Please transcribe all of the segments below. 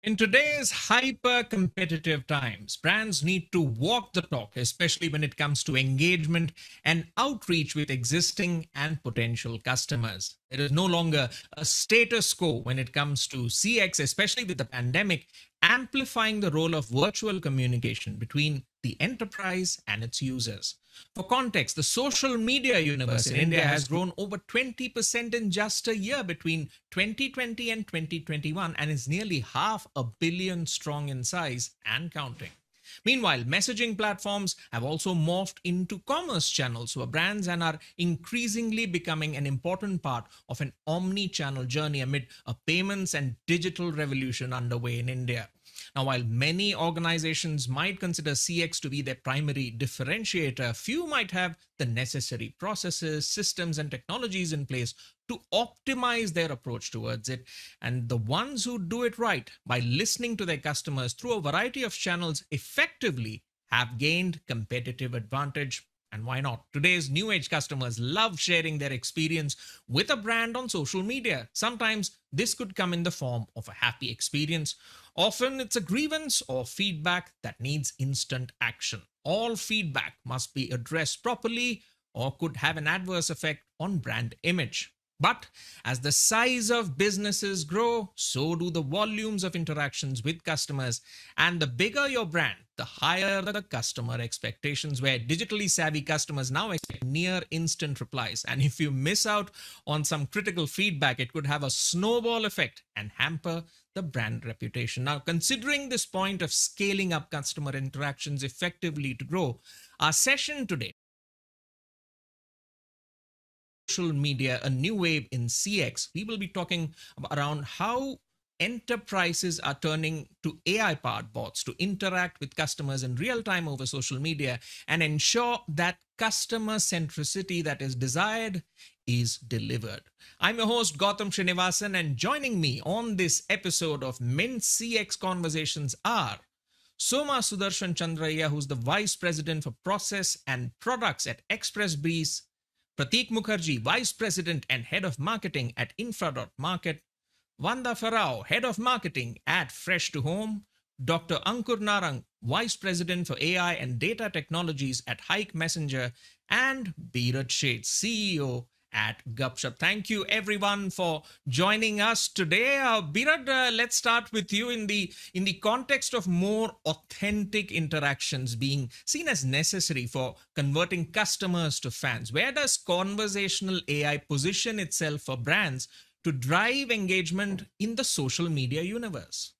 In today's hyper competitive times, brands need to walk the talk, especially when it comes to engagement and outreach with existing and potential customers. There is no longer a status quo when it comes to CX, especially with the pandemic, amplifying the role of virtual communication between the enterprise and its users. For context, the social media universe in India has grown over 20% in just a year between 2020 and 2021 and is nearly half a billion strong in size and counting. Meanwhile, messaging platforms have also morphed into commerce channels for brands and are increasingly becoming an important part of an omni channel journey amid a payments and digital revolution underway in India. Now, while many organizations might consider CX to be their primary differentiator, few might have the necessary processes, systems, and technologies in place to optimize their approach towards it. And the ones who do it right by listening to their customers through a variety of channels effectively have gained competitive advantage. And why not? Today's new age customers love sharing their experience with a brand on social media. Sometimes this could come in the form of a happy experience. Often it's a grievance or feedback that needs instant action. All feedback must be addressed properly or could have an adverse effect on brand image. But as the size of businesses grow, so do the volumes of interactions with customers. And the bigger your brand, the higher the customer expectations, where digitally savvy customers now expect near instant replies. And if you miss out on some critical feedback, it could have a snowball effect and hamper the brand reputation. Now, considering this point of scaling up customer interactions effectively to grow, our session today, social media, a new wave in CX, we will be talking around how enterprises are turning to AI powered bots to interact with customers in real time over social media and ensure that customer centricity that is desired is delivered. I'm your host, Gautam Srinivasan, and joining me on this episode of Mint CX Conversations are Soma Sudarshan Chandraya, who's the Vice President for Process and Products at Express Breeze, Prateek Mukherjee, Vice President and Head of Marketing at Infra.Market, Vanda Farao, Head of Marketing at Fresh to Home, Dr. Ankur Narang, Vice President for AI and Data Technologies at Hike Messenger, and Beeraj Sheth, CEO at Gupshup. Thank you everyone for joining us today. Beeraj, let's start with you in the context of more authentic interactions being seen as necessary for converting customers to fans. Where does conversational AI position itself for brands to drive engagement in the social media universe?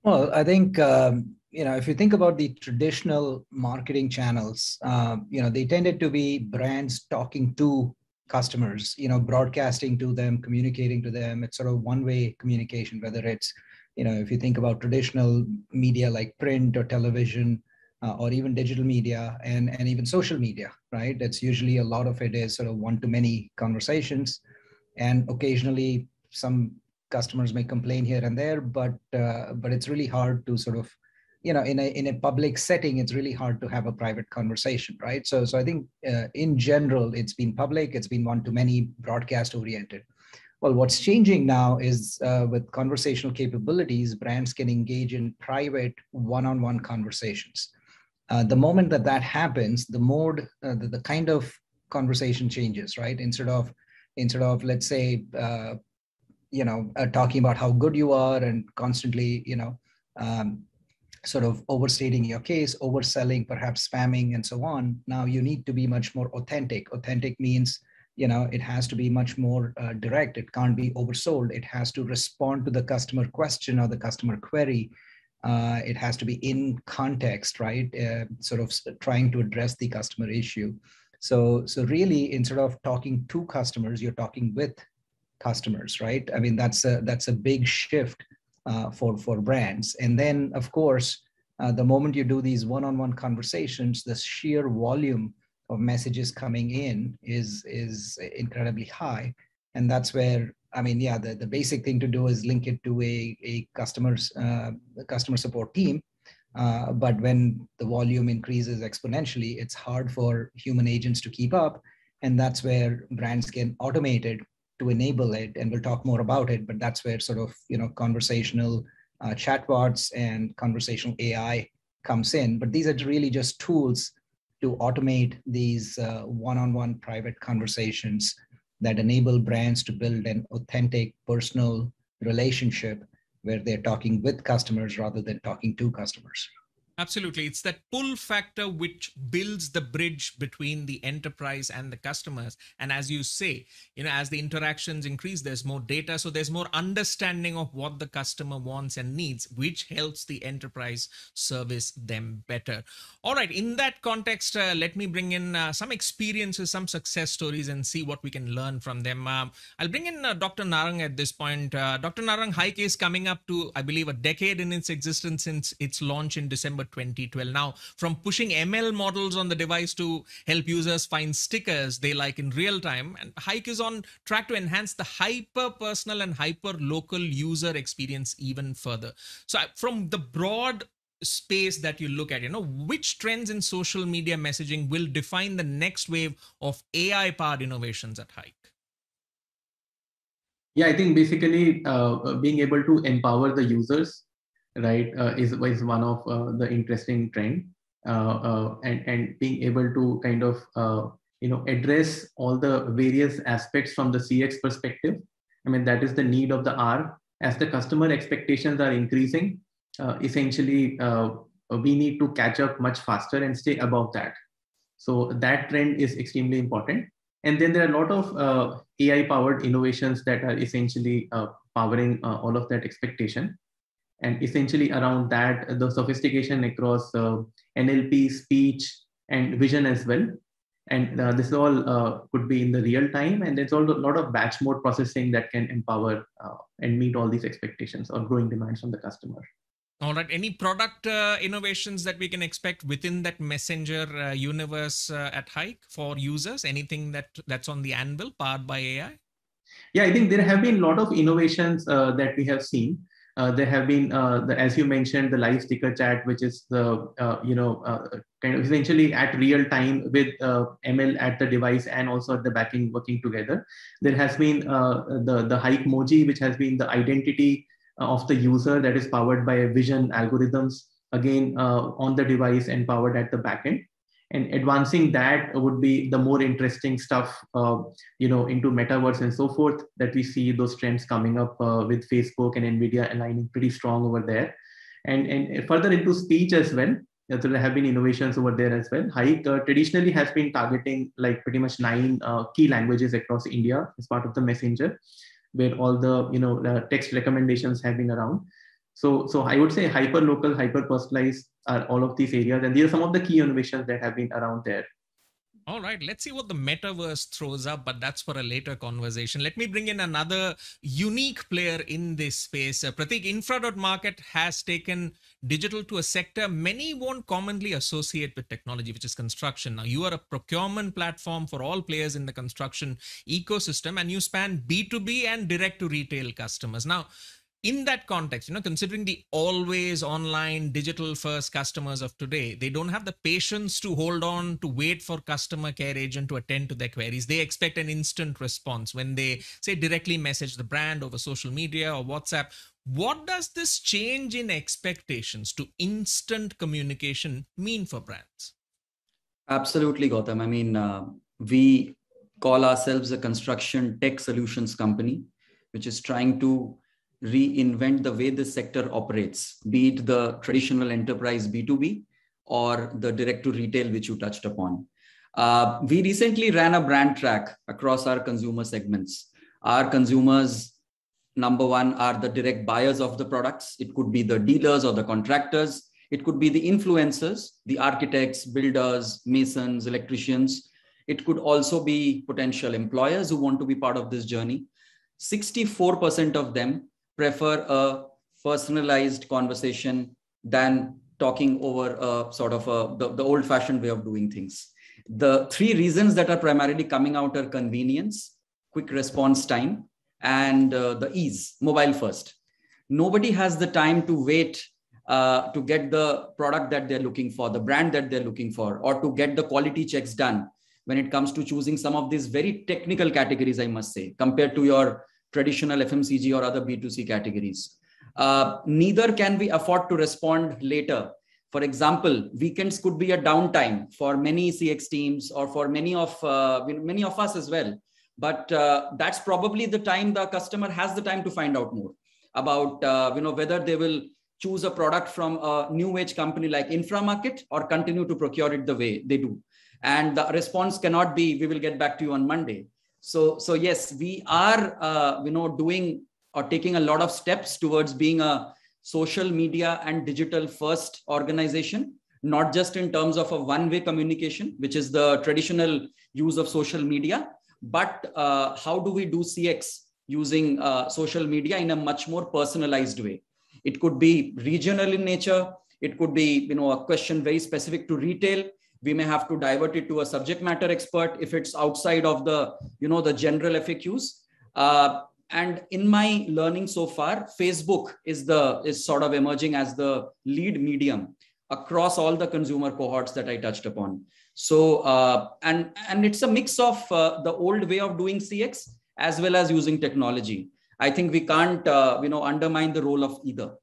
Well, I think if you think about the traditional marketing channels, they tended to be brands talking to customers, broadcasting to them, communicating to them. It's sort of one-way communication, whether it's, if you think about traditional media like print or television, or even digital media and even social media, right? That's usually a lot of it is sort of one-to-many conversations, and occasionally some customers may complain here and there, but it's really hard to sort of, in a public setting, it's really hard to have a private conversation, right? So I think in general, it's been public, it's been one-to-many, broadcast oriented. Well, what's changing now is with conversational capabilities, brands can engage in private one-on-one conversations. The moment that happens, the mode, the kind of conversation changes, right? Instead of let's say, talking about how good you are and constantly, sort of overstating your case, overselling, perhaps spamming, and so on. Now you need to be much more authentic. Authentic means, it has to be much more direct. It can't be oversold. It has to respond to the customer question or the customer query. It has to be in context, right? Sort of trying to address the customer issue. So really, instead of talking to customers, you're talking with customers, right? I mean, that's a big shift for brands. And then, of course, the moment you do these one-on-one conversations, the sheer volume of messages coming in is incredibly high. And that's where, I mean, yeah, the basic thing to do is link it to a customer support team. But when the volume increases exponentially, it's hard for human agents to keep up. And that's where brands can automate it to enable it. And we'll talk more about it, but that's where sort of, conversational chatbots and conversational AI comes in, but these are really just tools to automate these one-on-one private conversations that enable brands to build an authentic personal relationship where they're talking with customers rather than talking to customers. Absolutely. It's that pull factor which builds the bridge between the enterprise and the customers. And as you say, as the interactions increase, there's more data. So there's more understanding of what the customer wants and needs, which helps the enterprise service them better. All right. In that context, let me bring in some experiences, some success stories, and see what we can learn from them. I'll bring in Dr. Narang at this point. Dr. Narang, Hike is coming up to, I believe, a decade in its existence since its launch in December 2012. Now, from pushing ML models on the device to help users find stickers they like in real time, and Hike is on track to enhance the hyper personal and hyper local user experience even further. So from the broad space that you look at, which trends in social media messaging will define the next wave of AI powered innovations at Hike? Yeah, I think basically being able to empower the users, right, is one of the interesting trend, and being able to kind of address all the various aspects from the CX perspective. I mean, that is the need of the hour. As the customer expectations are increasing, essentially we need to catch up much faster and stay above that. So that trend is extremely important. And then there are a lot of AI powered innovations that are essentially powering all of that expectation. And essentially around that, the sophistication across NLP, speech, and vision as well. And this all could be in the real time. And there's also a lot of batch mode processing that can empower and meet all these expectations or growing demands from the customer. All right. Any product innovations that we can expect within that messenger universe at Hike for users? Anything that's on the anvil powered by AI? Yeah, I think there have been a lot of innovations that we have seen. There have been, as you mentioned, the live sticker chat, which is the kind of essentially at real time with ML at the device and also at the backend working together. There has been the Hikemoji, which has been the identity of the user that is powered by vision algorithms, again on the device and powered at the backend. And advancing that would be the more interesting stuff, into metaverse and so forth, that we see those trends coming up with Facebook and NVIDIA aligning pretty strong over there. And further into speech as well, there have been innovations over there as well. Hike traditionally has been targeting like pretty much 9 key languages across India as part of the messenger, where all the text recommendations have been around. So I would say hyper local, hyper personalized are all of these areas, and these are some of the key innovations that have been around there. All right, let's see what the metaverse throws up, but that's for a later conversation. Let me bring in another unique player in this space. Prateek, Infra.Market has taken digital to a sector many won't commonly associate with technology, which is construction. Now, you are a procurement platform for all players in the construction ecosystem, and you span B2B and direct to retail customers. Now, in that context, considering the always online digital first customers of today, they don't have the patience to hold on to wait for customer care agent to attend to their queries. They expect an instant response when they say directly message the brand over social media or WhatsApp. What does this change in expectations to instant communication mean for brands? Absolutely, Gautam. I mean, we call ourselves a construction tech solutions company, which is trying to reinvent the way this sector operates, be it the traditional enterprise B2B or the direct to retail, which you touched upon. We recently ran a brand track across our consumer segments. Our consumers, number one, are the direct buyers of the products. It could be the dealers or the contractors. It could be the influencers, the architects, builders, masons, electricians. It could also be potential employers who want to be part of this journey. 64% of them prefer a personalized conversation than talking over a sort of the old-fashioned way of doing things. The 3 reasons that are primarily coming out are convenience, quick response time, and the ease, mobile first. Nobody has the time to wait to get the product that they're looking for, the brand that they're looking for, or to get the quality checks done when it comes to choosing some of these very technical categories, I must say, compared to your traditional FMCG or other B2C categories. Neither can we afford to respond later. For example, weekends could be a downtime for many CX teams or for many of us as well. But that's probably the time the customer has the time to find out more about whether they will choose a product from a new age company like Inframarket or continue to procure it the way they do. And the response cannot be, we will get back to you on Monday. So yes, we are doing or taking a lot of steps towards being a social media and digital first organization, not just in terms of a one-way communication, which is the traditional use of social media, but how do we do CX using social media in a much more personalized way? It could be regional in nature. It could be, a question very specific to retail. We may have to divert it to a subject matter expert if it's outside of the, the general FAQs. And in my learning so far, Facebook is sort of emerging as the lead medium across all the consumer cohorts that I touched upon. So, and it's a mix of the old way of doing CX as well as using technology. I think we can't, undermine the role of either.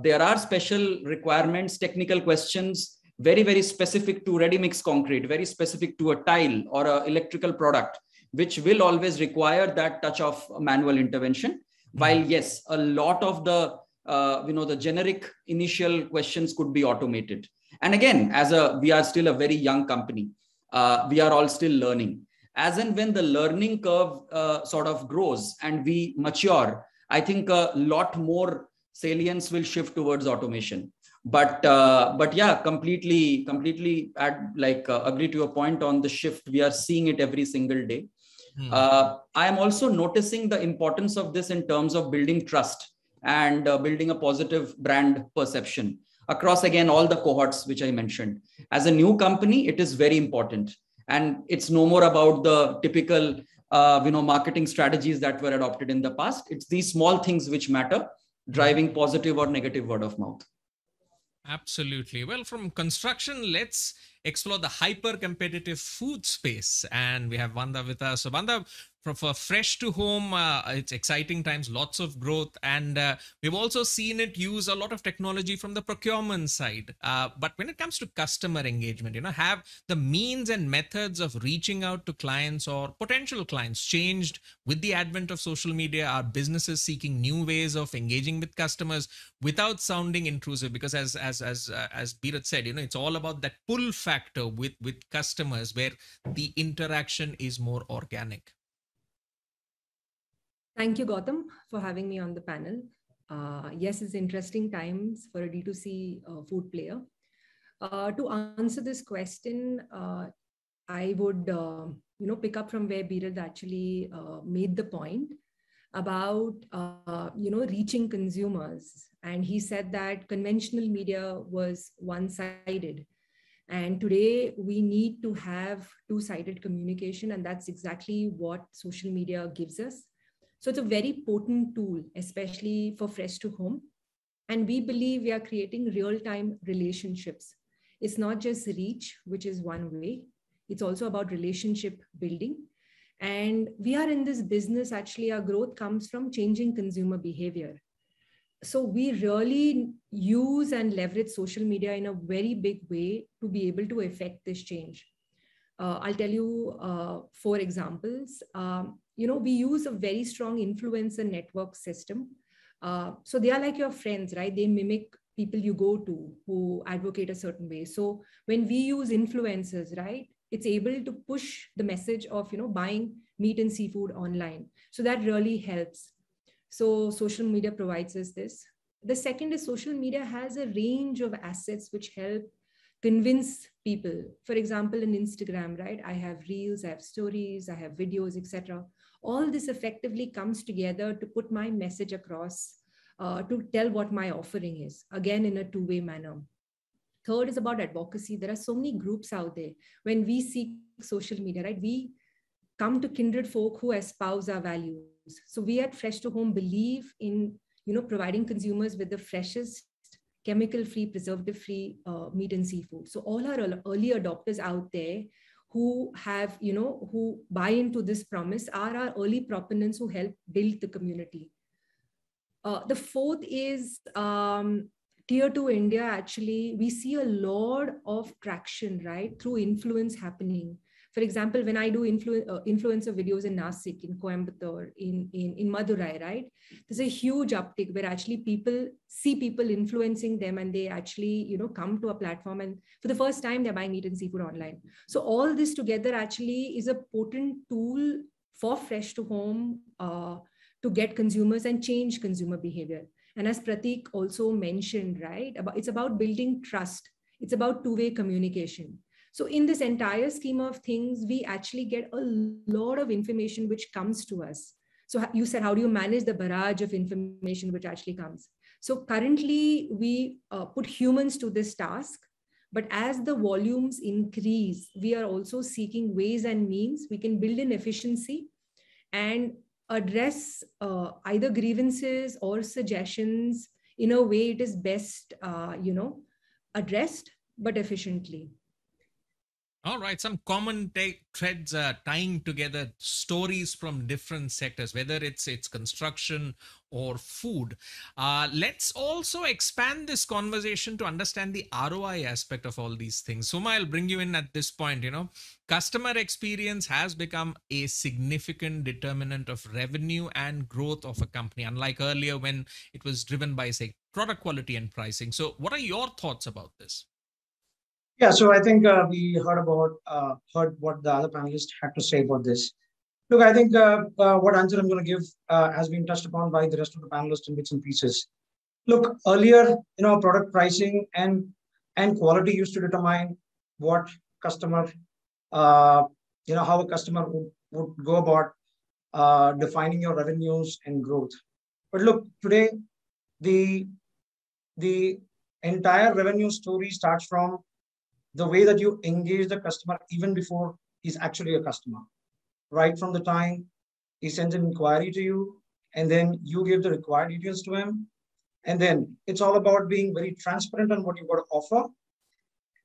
There are special requirements, technical questions, very, very specific to ready mix concrete, very specific to a tile or an electrical product, which will always require that touch of manual intervention. While yes, a lot of the, the generic initial questions could be automated. And again, we are still a very young company. We are all still learning. As and when the learning curve sort of grows and we mature, I think a lot more salience will shift towards automation. But yeah, completely agree to your point on the shift. We are seeing it every single day. I am also noticing the importance of this in terms of building trust and building a positive brand perception across, again, all the cohorts which I mentioned. As a new company, it is very important. And it's no more about the typical, marketing strategies that were adopted in the past. It's these small things which matter, driving positive or negative word of mouth. Absolutely. Well, from construction, let's explore the hyper-competitive food space. And we have Vanda with us. So Vanda, for fresh to home, it's exciting times, lots of growth. And we've also seen it use a lot of technology from the procurement side. But when it comes to customer engagement, have the means and methods of reaching out to clients or potential clients changed with the advent of social media? Are businesses seeking new ways of engaging with customers without sounding intrusive? Because as Bhirat said, it's all about that pull factor with customers where the interaction is more organic. Thank you, Gautam, for having me on the panel. Yes, it's interesting times for a D2C food player. To answer this question, I would, pick up from where Bhirat actually made the point about, reaching consumers. And he said that conventional media was one-sided. And today we need to have two-sided communication. And that's exactly what social media gives us. So it's a very potent tool, especially for fresh to home. And we believe we are creating real-time relationships. It's not just reach, which is one way. It's also about relationship building. And we are in this business, actually, our growth comes from changing consumer behavior. So we really use and leverage social media in a very big way to be able to affect this change. I'll tell you 4 examples. We use a very strong influencer network system. So they are like your friends, right? They mimic people you go to who advocate a certain way. So when we use influencers, right, it's able to push the message of, buying meat and seafood online. So that really helps. So social media provides us this. The second is social media has a range of assets which help convince people. For example, in Instagram, right? I have reels, I have stories, I have videos, etc. All this effectively comes together to put my message across, to tell what my offering is, again, in a two-way manner. Third is about advocacy. There are so many groups out there. When we seek social media, right, we come to kindred folk who espouse our values. So we at Fresh to Home believe in, providing consumers with the freshest, chemical-free, preservative-free meat and seafood. So all our early adopters out there who have, who buy into this promise are our early proponents who help build the community. The fourth is tier 2 India. Actually, we see a lot of traction, right, through influence happening. For example, when I do influencer videos in Nasik, in Coimbatore, in Madurai, right, there's a huge uptick where actually people see people influencing them, and they actually, come to a platform, and for the first time they're buying meat and seafood online. So all this together actually is a potent tool for Fresh to Home to get consumers and change consumer behavior. And as Prateek also mentioned, right, it's about building trust. It's about two-way communication. So in this entire scheme of things, we actually get a lot of information which comes to us. So you said, how do you manage the barrage of information which actually comes? So currently we put humans to this task, but as the volumes increase, we are also seeking ways and means we can build in efficiency and address either grievances or suggestions in a way it is best, addressed, but efficiently. All right, some common threads tying together stories from different sectors, whether it's construction or food. Let's also expand this conversation to understand the ROI aspect of all these things. Suma, I'll bring you in at this point. Customer experience has become a significant determinant of revenue and growth of a company, unlike earlier when it was driven by, say, product quality and pricing. So what are your thoughts about this? Yeah, so I think we heard what the other panelists had to say about this. Look, I think what answer I'm going to give has been touched upon by the rest of the panelists in bits and pieces. Look, earlier, product pricing and quality used to determine what customer, how a customer would go about defining your revenues and growth. But look, today, the entire revenue story starts from the way that you engage the customer even before he's actually a customer, right from the time he sends an inquiry to you, and then you give the required details to him. And then it's all about being very transparent on what you've got to offer.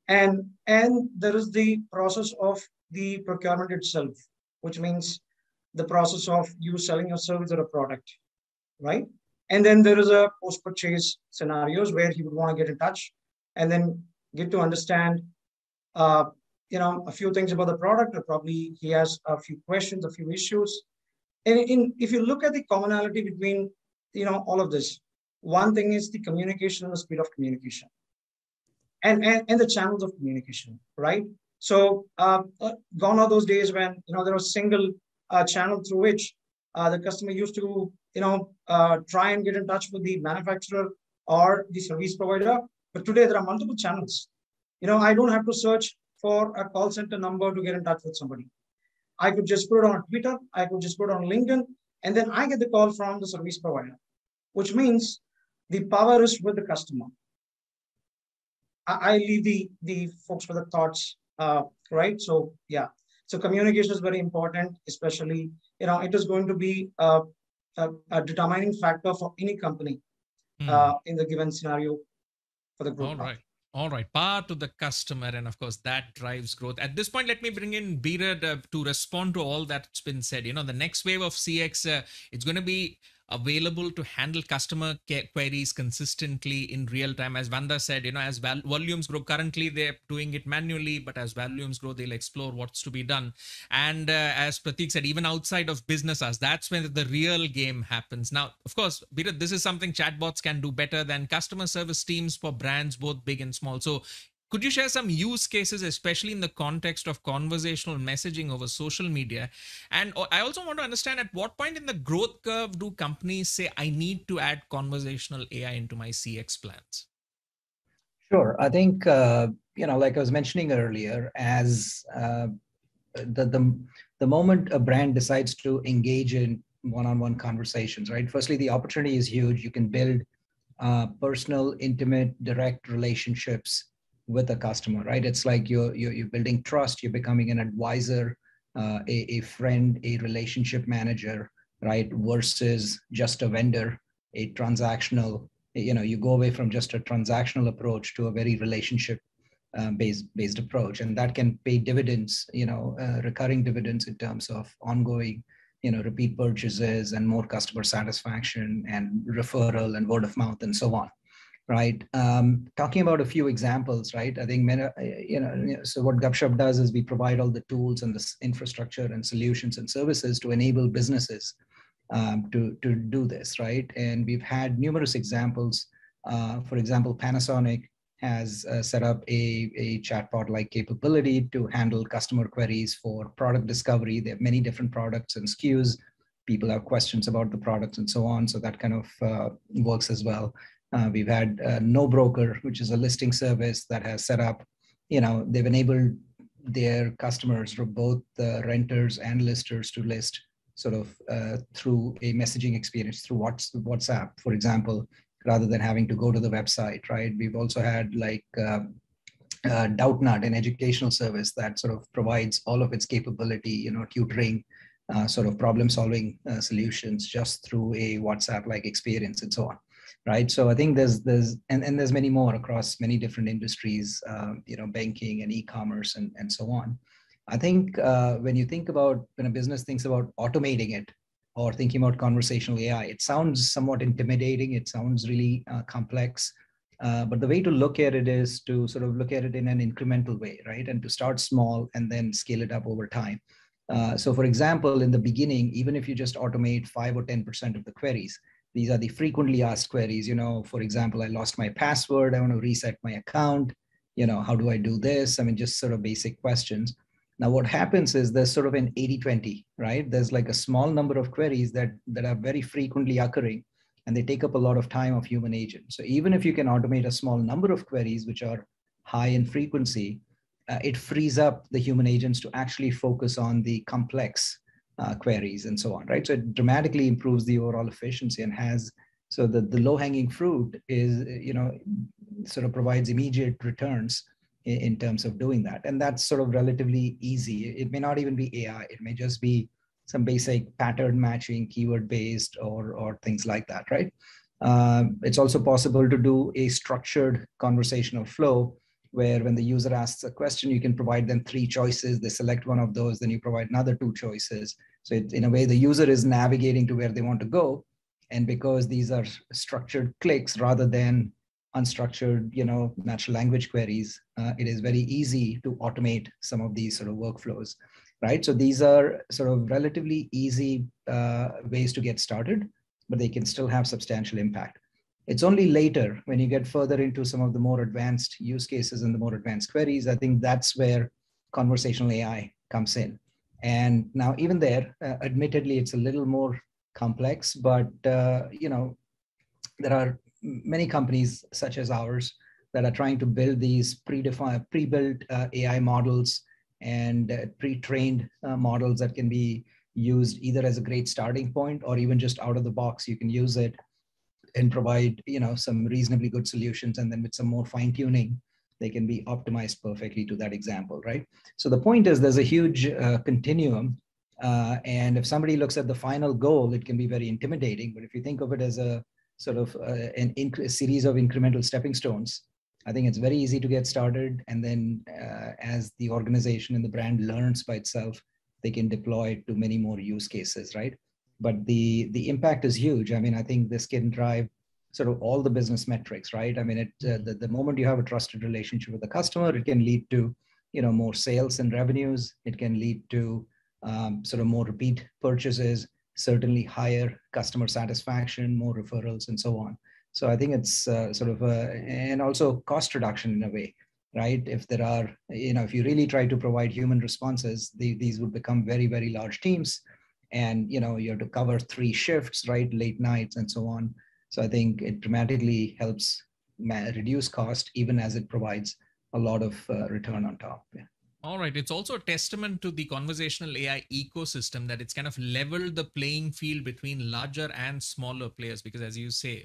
And there is the process of the procurement itself, which means the process of you selling your service or a product, right? And then there is a post-purchase scenarios where he would want to get in touch and then get to understand a few things about the product, or probably he has a few questions, a few issues. And if you look at the commonality between, all of this, one thing is the communication and the speed of communication and the channels of communication, right? So gone are those days when, there was a single channel through which the customer used to, try and get in touch with the manufacturer or the service provider. But today there are multiple channels. I don't have to search for a call center number to get in touch with somebody. I could just put it on Twitter. I could just put it on LinkedIn, and then I get the call from the service provider, which means the power is with the customer. I leave the folks with the thoughts, right? So yeah, so communication is very important, especially, it is going to be a determining factor for any company in the given scenario for the growth. All right. Power to the customer. And of course, that drives growth. At this point, let me bring in Beerad to respond to all that's been said. The next wave of CX, it's going to be available to handle customer queries consistently in real time. As Vanda said, as volumes grow, currently they're doing it manually, but as volumes grow, they'll explore what's to be done. And as Prateek said, even outside of business hours, that's when the real game happens. Now, of course, Beerad, this is something chatbots can do better than customer service teams for brands, both big and small. So could you share some use cases, especially in the context of conversational messaging over social media? And I also want to understand, at what point in the growth curve do companies say, I need to add conversational AI into my CX plans? Sure. I think, like I was mentioning earlier, as the moment a brand decides to engage in one-on-one conversations, right? Firstly, the opportunity is huge. You can build personal, intimate, direct relationships with a customer, right? It's like you're building trust, you're becoming an advisor, a friend, a relationship manager, right? Versus just a vendor, a transactional, you go away from just a transactional approach to a very relationship based approach. And that can pay dividends, recurring dividends in terms of ongoing repeat purchases and more customer satisfaction and referral and word of mouth and so on, right? Talking about a few examples, right? I think, so what Gupshup does is we provide all the tools and the infrastructure and solutions and services to enable businesses to do this, right? And we've had numerous examples. For example, Panasonic has set up a chatbot-like capability to handle customer queries for product discovery. They have many different products and SKUs. People have questions about the products and so on. So that kind of works as well. We've had NoBroker, which is a listing service that has set up, they've enabled their customers, both the renters and listers, to list sort of through a messaging experience through WhatsApp, for example, rather than having to go to the website, right? We've also had like Doubtnut, an educational service that sort of provides all of its capability, tutoring, sort of problem-solving solutions just through a WhatsApp-like experience and so on, right? So I think there's many more across many different industries, banking and e-commerce and so on. I think when a business thinks about automating it, or thinking about conversational AI, it sounds somewhat intimidating. It sounds really complex. But the way to look at it is to sort of look at it in an incremental way, right? And to start small and then scale it up over time. So for example, in the beginning, even if you just automate 5 or 10% of the queries, these are the frequently asked queries. For example, I lost my password. I want to reset my account. How do I do this? I mean, just sort of basic questions. Now, what happens is there's sort of an 80-20, right? There's like a small number of queries that are very frequently occurring, and they take up a lot of time of human agent. So even if you can automate a small number of queries, which are high in frequency, it frees up the human agents to actually focus on the complex queries and so on, right? So it dramatically improves the overall efficiency and so the low-hanging fruit is, sort of provides immediate returns in terms of doing that. And that's sort of relatively easy. It may not even be AI. It may just be some basic pattern matching, keyword-based or things like that, right? It's also possible to do a structured conversational flow where when the user asks a question, you can provide them 3 choices. They select one of those, then you provide another 2 choices. So in a way, the user is navigating to where they want to go. And because these are structured clicks rather than unstructured, natural language queries, it is very easy to automate some of these sort of workflows, right? So these are sort of relatively easy ways to get started, but they can still have substantial impact. It's only later when you get further into some of the more advanced use cases and the more advanced queries, I think that's where conversational AI comes in. And now even there, admittedly, it's a little more complex, but, there are many companies such as ours that are trying to build these pre-built AI models and pre-trained models that can be used either as a great starting point or even just out of the box. You can use it and provide, some reasonably good solutions. And then with some more fine tuning, they can be optimized perfectly to that example, right? So the point is there's a huge continuum. And if somebody looks at the final goal, it can be very intimidating. But if you think of it as a sort of a series of incremental stepping stones, I think it's very easy to get started. And then as the organization and the brand learns by itself, they can deploy it to many more use cases, right? But the impact is huge. I mean, I think this can drive sort of all the business metrics, right? I mean, the moment you have a trusted relationship with the customer, it can lead to, more sales and revenues. It can lead to sort of more repeat purchases, certainly higher customer satisfaction, more referrals, and so on. So I think it's sort of and also cost reduction in a way, right? If there are, if you really try to provide human responses, these would become very, very large teams. And, you have to cover 3 shifts, right? Late nights and so on. So I think it dramatically helps reduce cost, even as it provides a lot of return on top. Yeah. All right. It's also a testament to the conversational AI ecosystem that it's kind of leveled the playing field between larger and smaller players. Because as you say,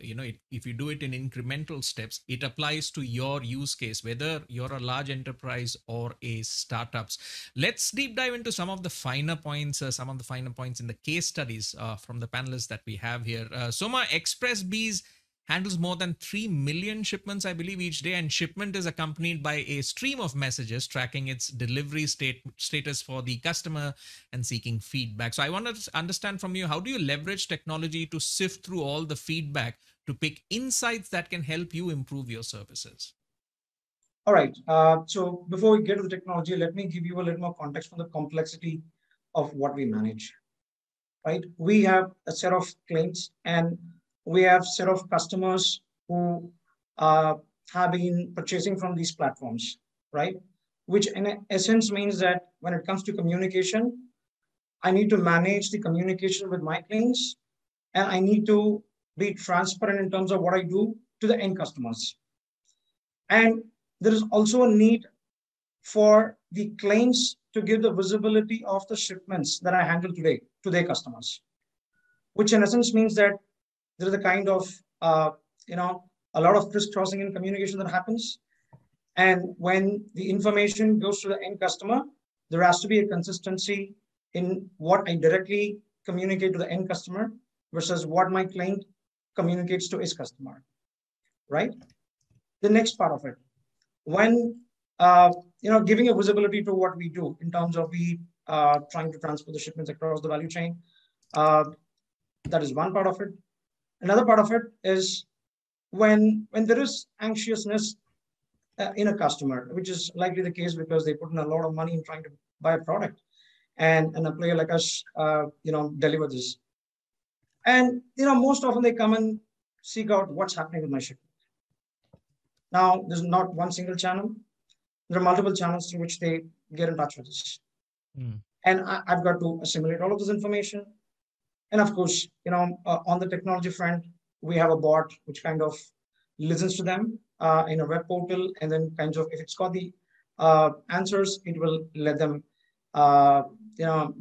if you do it in incremental steps, it applies to your use case, whether you're a large enterprise or a startups. Let's deep dive into some of the finer points in the case studies from the panelists that we have here. Soma, ExpressBees handles more than 3 million shipments, I believe, each day. And shipment is accompanied by a stream of messages tracking its delivery status for the customer and seeking feedback. So I want to understand from you, how do you leverage technology to sift through all the feedback to pick insights that can help you improve your services? All right. So before we get to the technology, let me give you a little more context on the complexity of what we manage. Right? We have a set of claims and we have a set of customers who have been purchasing from these platforms, right? Which in essence means that when it comes to communication, I need to manage the communication with my clients and I need to be transparent in terms of what I do to the end customers. And there is also a need for the clients to give the visibility of the shipments that I handle today to their customers, which in essence means that there is a kind of, a lot of crisscrossing in communication that happens. And when the information goes to the end customer, there has to be a consistency in what I directly communicate to the end customer versus what my client communicates to his customer, right? The next part of it, when giving a visibility to what we do in terms of we trying to transfer the shipments across the value chain. That is one part of it. Another part of it is when there is anxiousness in a customer, which is likely the case because they put in a lot of money in trying to buy a product, and a player like us, deliver this. And most often they come and seek out what's happening with my shipment. Now, there's not one single channel. There are multiple channels through which they get in touch with us. And I've got to assimilate all of this information. And of course, on the technology front, we have a bot which kind of listens to them in a web portal, and then kind of, if it's got the answers, it will let them,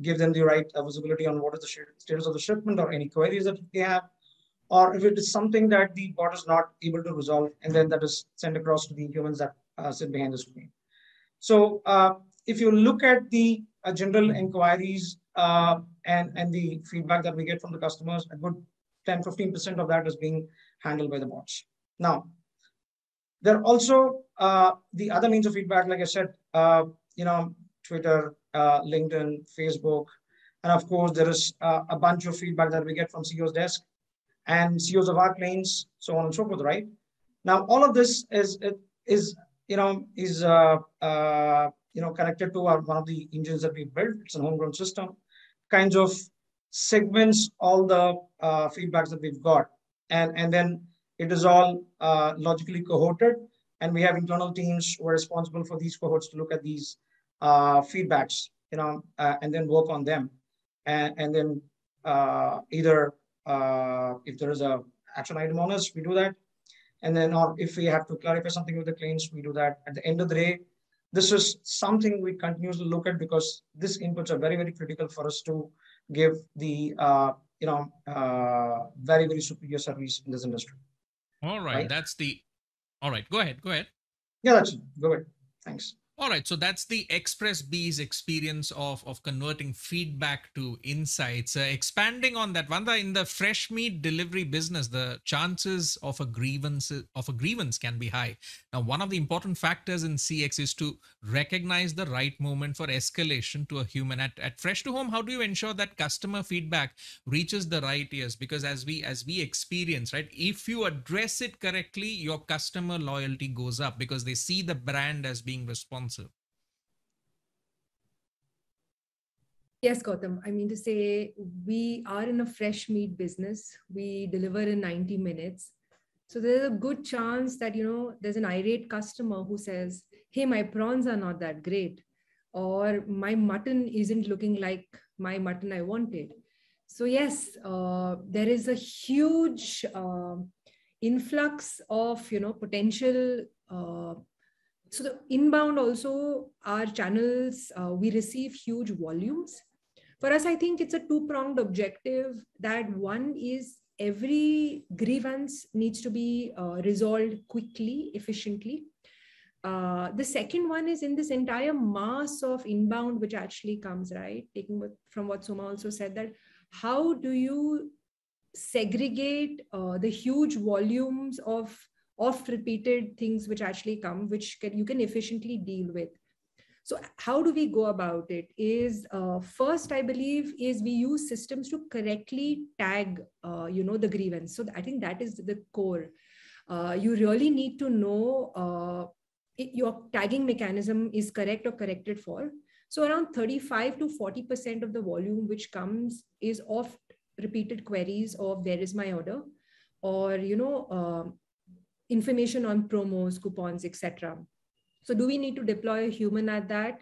give them the right visibility on what is the status of the shipment or any queries that they have. Or if it is something that the bot is not able to resolve, and then that is sent across to the humans that sit behind the screen. So if you look at the general inquiries and the feedback that we get from the customers, a good 10-15% of that is being handled by the bots. Now, there are also the other means of feedback, like I said, Twitter, LinkedIn, Facebook, and of course, there is a bunch of feedback that we get from CEO's desk and CEOs of our clients, so on and so forth, right? Now, all of this is connected to one of the engines that we built. It's a homegrown system, kind of segments all the feedbacks that we've got, and then it is all logically cohorted, and we have internal teams who are responsible for these cohorts to look at these feedbacks, and then work on them, and then either if there is a action item on us, we do that. And then, or if we have to clarify something with the clients, we do that. At the end of the day, this is something we continuously look at because these inputs are very, very critical for us to give the, very, very superior service in this industry. All right. All right. Go ahead. Yeah, that's it. Go ahead. Thanks. All right. So that's the Xpressbees experience of converting feedback to insights. Expanding on that, Vanda, in the fresh meat delivery business, the chances of a grievance can be high. Now, one of the important factors in CX is to recognize the right moment for escalation to a human. At Fresh to Home, how do you ensure that customer feedback reaches the right ears? Because as we experience, right, if you address it correctly, your customer loyalty goes up because they see the brand as being responsive. Yes, Gautam. I mean to say, we are in a fresh meat business. We deliver in 90 minutes. So there's a good chance that, there's an irate customer who says, hey, my prawns are not that great, or my mutton isn't looking like my mutton I wanted. So yes, there is a huge influx of, potential. So the inbound also, our channels, we receive huge volumes. For us, I think it's a two-pronged objective. That one is every grievance needs to be resolved quickly, efficiently. The second one is in this entire mass of inbound, which actually comes, right? Taking from what Soma also said, that how do you segregate the huge volumes of repeated things which actually come, which you can efficiently deal with. So how do we go about it? Is first, I believe, is we use systems to correctly tag, the grievance. So I think that is the core. You really need to know your tagging mechanism is correct or corrected for. So around 35 to 40% of the volume which comes is of repeated queries of where is my order, or information on promos, coupons, etc. So do we need to deploy a human at that?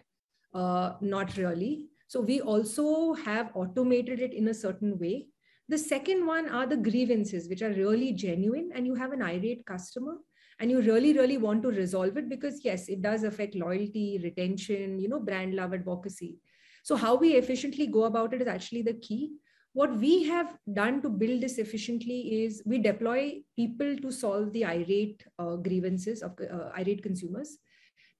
Not really. So we also have automated it in a certain way. The second one are the grievances, which are really genuine, and you have an irate customer and you really, really want to resolve it, because yes, it does affect loyalty, retention, brand love, advocacy. So how we efficiently go about it is actually the key. What we have done to build this efficiently is we deploy people to solve the irate grievances of irate consumers.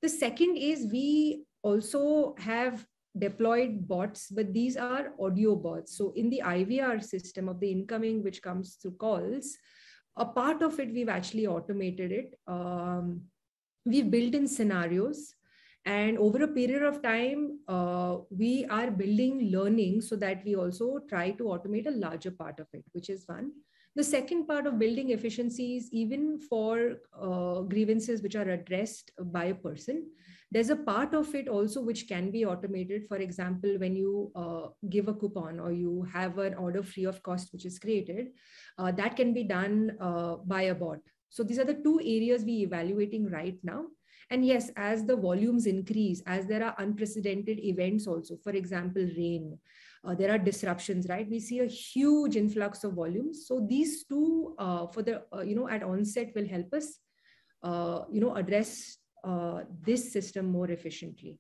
The second is we also have deployed bots, but these are audio bots. So in the IVR system of the incoming, which comes through calls, a part of it, we've actually automated it. We've built in scenarios, and over a period of time, we are building learning so that we also try to automate a larger part of it, which is one. The second part of building efficiencies, even for grievances which are addressed by a person, there's a part of it also which can be automated. For example, when you give a coupon or you have an order free of cost which is created, that can be done by a bot. So these are the two areas we're evaluating right now. And yes, as the volumes increase, as there are unprecedented events also, for example, rain, there are disruptions, right? We see a huge influx of volumes. So these two for the, at onset will help us, address this system more efficiently.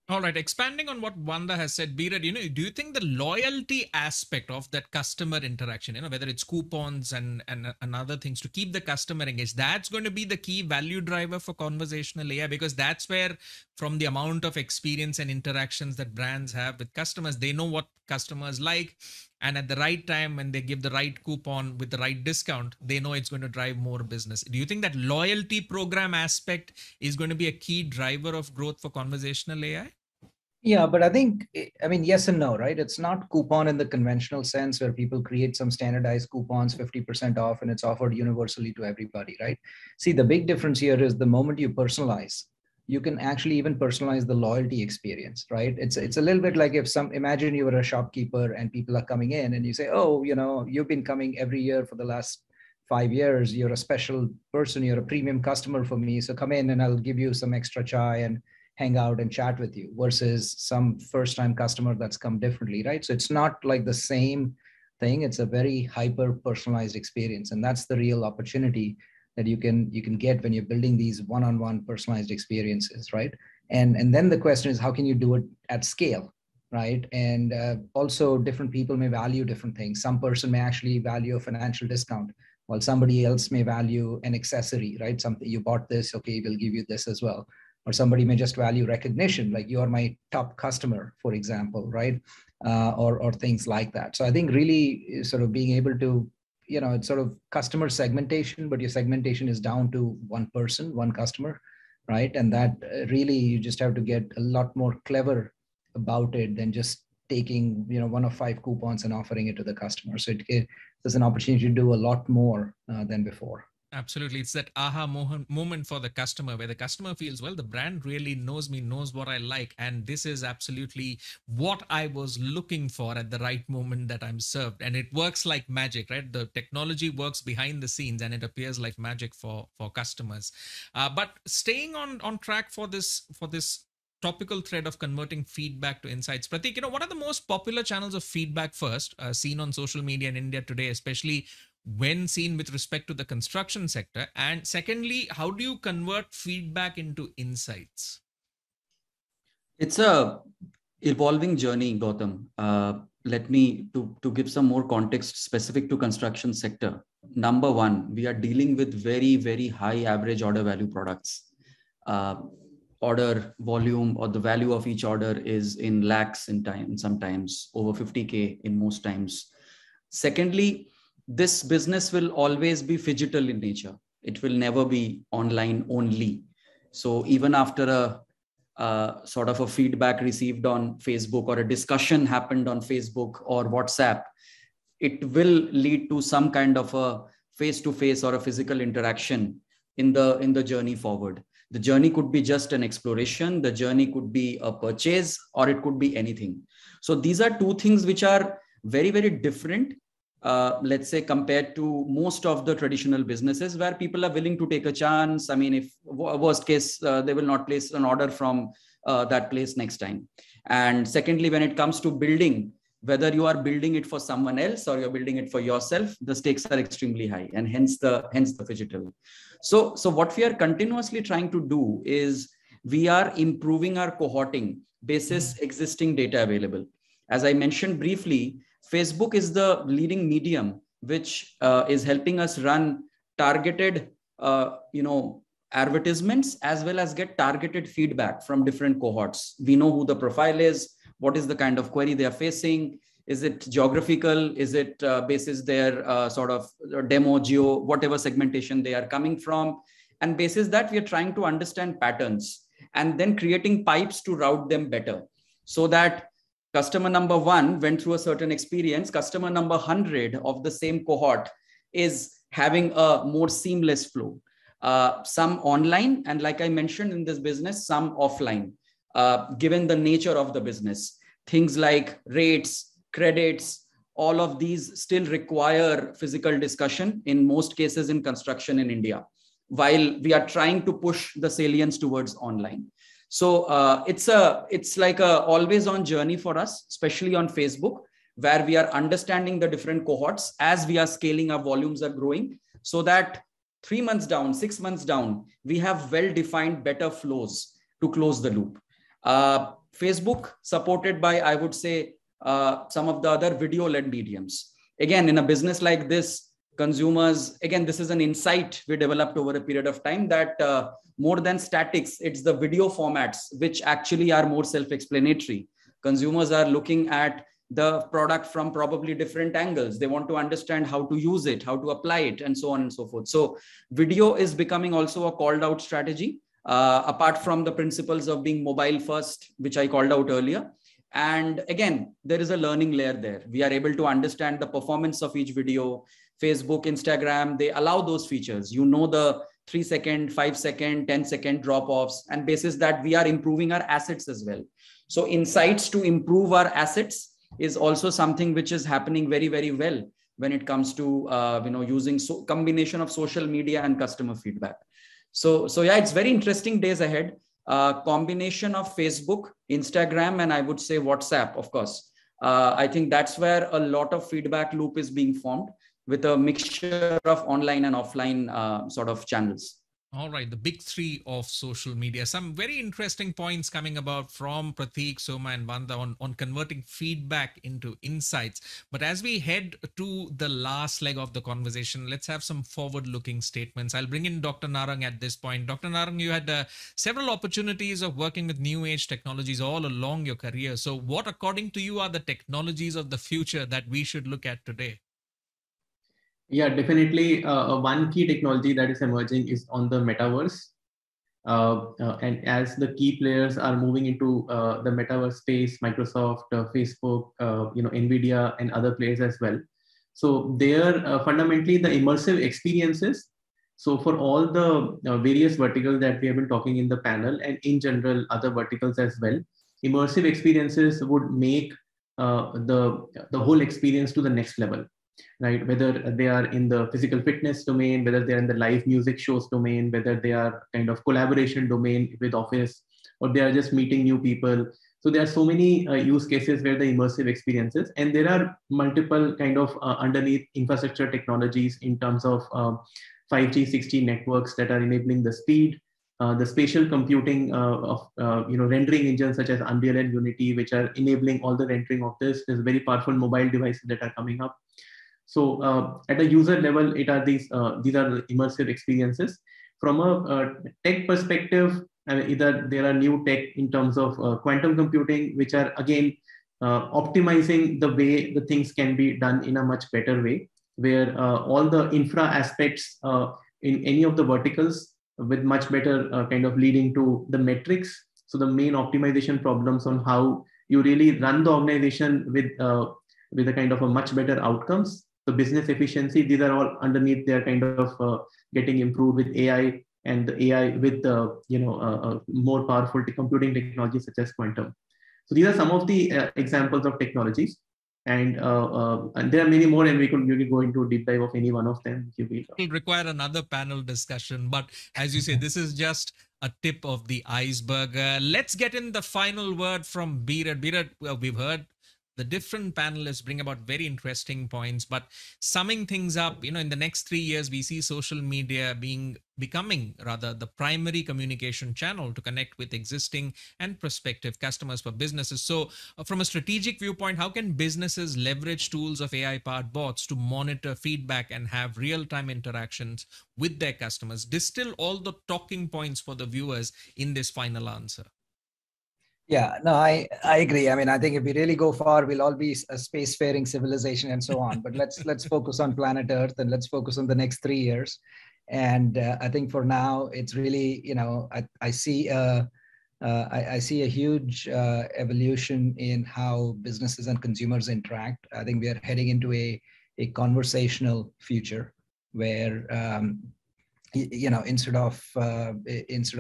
All right. Expanding on what Vanda has said, Beered, do you think the loyalty aspect of that customer interaction, whether it's coupons and other things to keep the customer engaged, that's going to be the key value driver for conversational AI? Because that's where, from the amount of experience and interactions that brands have with customers, they know what customers like. And at the right time, when they give the right coupon with the right discount, they know it's going to drive more business. Do you think that loyalty program aspect is going to be a key driver of growth for conversational AI? Yeah, but I think, yes and no, right? It's not coupon in the conventional sense where people create some standardized coupons, 50% off, and it's offered universally to everybody, right? See, the big difference here is the moment you personalize, you can actually even personalize the loyalty experience, right? It's a little bit like imagine you were a shopkeeper and people are coming in and you say, oh, you've been coming every year for the last 5 years. You're a special person. You're a premium customer for me. So come in and I'll give you some extra chai and hang out and chat with you, versus some first-time customer that's come differently, right? So it's not like the same thing. It's a very hyper personalized experience. And that's the real opportunity that you can get when you're building these one-on-one personalized experiences, right? And then the question is, how can you do it at scale, right? And also different people may value different things. Some person may actually value a financial discount, while somebody else may value an accessory, right? Something you bought this, okay, we'll give you this as well. Or somebody may just value recognition, like you are my top customer, for example, right? Or things like that. So I think really sort of being able to, it's sort of customer segmentation, but your segmentation is down to one person, one customer, right? And that really, you just have to get a lot more clever about it than just taking, one of 5 coupons and offering it to the customer. So there's an opportunity to do a lot more than before. Absolutely. It's that aha moment for the customer, where the customer feels, well, the brand really knows me, knows what I like. And this is absolutely what I was looking for at the right moment that I'm served. And it works like magic, right? The technology works behind the scenes and it appears like magic for customers. But staying on track for this topical thread of converting feedback to insights, Prateek, what are the most popular channels of feedback first seen on social media in India today, especially when seen with respect to the construction sector? And secondly, how do you convert feedback into insights? It's a evolving journey, Gautam. Let me to give some more context specific to construction sector. Number one, we are dealing with very, very high average order value products. Order volume or the value of each order is in lakhs in time, sometimes over 50K in most times. Secondly, this business will always be phygital in nature. It will never be online only. So even after a sort of a feedback received on Facebook, or a discussion happened on Facebook or WhatsApp, it will lead to some kind of a face-to-face or a physical interaction in the journey forward. The journey could be just an exploration, the journey could be a purchase, or it could be anything. So these are two things which are very, very different, let's say, compared to most of the traditional businesses where people are willing to take a chance. I mean, if worst case, they will not place an order from that place next time. And secondly, when it comes to building, whether you are building it for someone else or you're building it for yourself, the stakes are extremely high, and hence the phygital. So what we are continuously trying to do is we are improving our cohorting basis existing data available. As I mentioned briefly, Facebook is the leading medium which is helping us run targeted, advertisements, as well as get targeted feedback from different cohorts. We know who the profile is, what is the kind of query they are facing. Is it geographical? Is it basis their sort of demo, geo, whatever segmentation they are coming from? And basis that, we are trying to understand patterns and then creating pipes to route them better, so that customer number 1 went through a certain experience, customer number 100 of the same cohort is having a more seamless flow. Some online, and like I mentioned in this business, some offline. Given the nature of the business, things like rates, credits, all of these still require physical discussion in most cases in construction in India, while we are trying to push the salience towards online. So it's like a always on journey for us, especially on Facebook, where we are understanding the different cohorts as we are scaling, our volumes are growing, so that 3 months down, 6 months down, we have well-defined better flows to close the loop. Facebook supported by, I would say, some of the other video-led mediums. Again, in a business like this, consumers, again, this is an insight we developed over a period of time, that more than statics, it's the video formats which actually are more self-explanatory. Consumers are looking at the product from probably different angles. They want to understand how to use it, how to apply it, and so on and so forth. So video is becoming also a called out strategy. Apart from the principles of being mobile first, which I called out earlier. And again, there is a learning layer there. We are able to understand the performance of each video. Facebook, Instagram, they allow those features. You know, the 3 second, 5 second, 10 second drop-offs, and basis that we are improving our assets as well. So insights to improve our assets is also something which is happening very, very well when it comes to using combination of social media and customer feedback. So yeah, it's very interesting days ahead. Combination of Facebook, Instagram, and I would say WhatsApp, of course. I think that's where a lot of feedback loop is being formed, with a mixture of online and offline sort of channels. All right, the big three of social media. Some very interesting points coming about from Prateek, Soma, and Vanda on converting feedback into insights. But as we head to the last leg of the conversation, let's have some forward-looking statements. I'll bring in Dr. Narang at this point. Dr. Narang, you had several opportunities of working with new age technologies all along your career. So what, according to you, are the technologies of the future that we should look at today? Yeah, definitely. One key technology that is emerging is on the metaverse. And as the key players are moving into the metaverse space, Microsoft, Facebook, NVIDIA, and other players as well. So they are fundamentally the immersive experiences. So for all the various verticals that we have been talking in the panel, and in general other verticals as well, immersive experiences would make the whole experience to the next level. Right, whether they are in the physical fitness domain, whether they're in the live music shows domain, whether they are kind of collaboration domain with Office, or they are just meeting new people. So there are so many use cases where the immersive experiences, and there are multiple kind of underneath infrastructure technologies in terms of 5G, 6G networks that are enabling the speed, the spatial computing of rendering engines such as Unreal and Unity, which are enabling all the rendering of this. There's very powerful mobile devices that are coming up. So at a user level, these are the immersive experiences. From a tech perspective, either there are new tech in terms of quantum computing, which are again optimizing the way the things can be done in a much better way. where all the infra aspects in any of the verticals with much better kind of leading to the metrics. So the main optimization problems on how you really run the organization with a kind of a much better outcomes. The business efficiency, these are all underneath, they're kind of getting improved with AI, and the AI with more powerful computing technologies such as quantum. So these are some of the examples of technologies. And there are many more, and we could go into a deep dive of any one of them. It'll require another panel discussion, but as you say, this is just a tip of the iceberg. Let's get in the final word from Beerat. Beerat, we've heard the different panelists bring about very interesting points, but summing things up, in the next 3 years, we see social media becoming rather the primary communication channel to connect with existing and prospective customers for businesses. So from a strategic viewpoint, how can businesses leverage tools of AI-powered bots to monitor feedback and have real-time interactions with their customers? Distill all the talking points for the viewers in this final answer. Yeah, no, I agree. I mean, I think if we really go far, we'll all be a spacefaring civilization and so on. But let's focus on planet Earth, and let's focus on the next 3 years. And I think for now, it's really, I see a huge evolution in how businesses and consumers interact. I think we are heading into a conversational future where instead of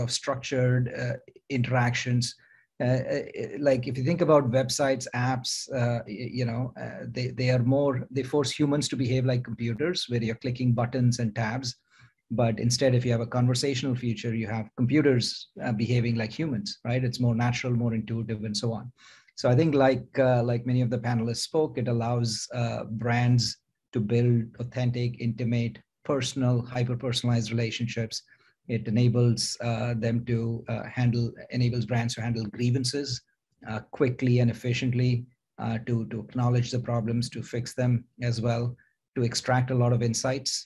structured interactions. Like if you think about websites, apps, they force humans to behave like computers, where you're clicking buttons and tabs. But instead, if you have a conversational feature, you have computers behaving like humans, right? It's more natural, more intuitive, and so on. So I think like many of the panelists spoke, it allows brands to build authentic, intimate, personal, hyper-personalized relationships. It enables enables brands to handle grievances quickly and efficiently, to acknowledge the problems, to fix them as well, to extract a lot of insights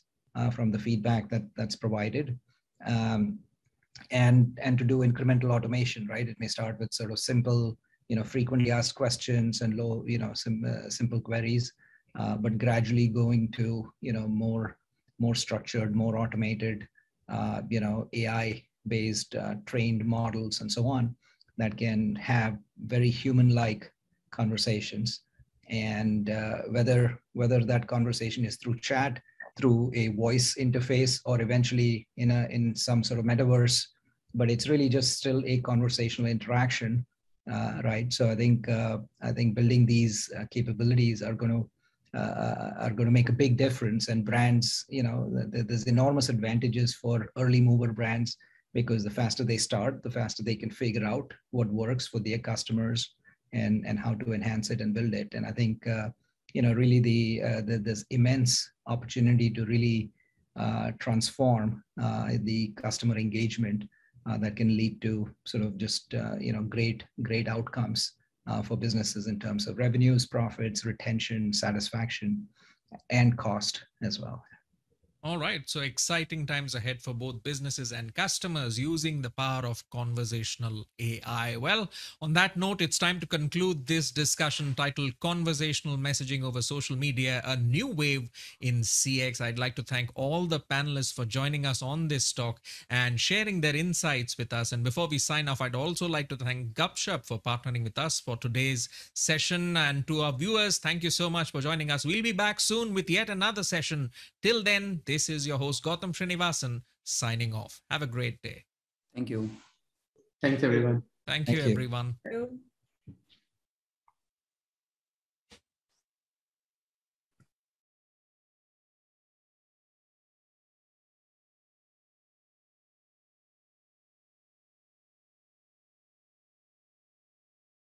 from the feedback that's provided, and to do incremental automation, right? It may start with sort of simple, frequently asked questions and low, simple queries, but gradually going to, more structured, more automated, AI-based trained models and so on that can have very human-like conversations. And whether that conversation is through chat, through a voice interface, or eventually in some sort of metaverse, but it's really just still a conversational interaction, right? So I think building these capabilities are going to make a big difference. And brands, there's enormous advantages for early mover brands, because the faster they start, the faster they can figure out what works for their customers and how to enhance it and build it. And I think, really there's immense opportunity to really transform the customer engagement that can lead to sort of just, great outcomes for businesses in terms of revenues, profits, retention, satisfaction, and cost as well. All right. So exciting times ahead for both businesses and customers using the power of conversational AI. Well, on that note, it's time to conclude this discussion titled Conversational Messaging Over Social Media, a New Wave in CX. I'd like to thank all the panelists for joining us on this talk and sharing their insights with us. And before we sign off, I'd also like to thank Gupshup for partnering with us for today's session. And to our viewers, thank you so much for joining us. We'll be back soon with yet another session. Till then, this is your host, Gautam Srinivasan, signing off. Have a great day. Thank you. Thanks, everyone. Thank you, everyone. Thank you.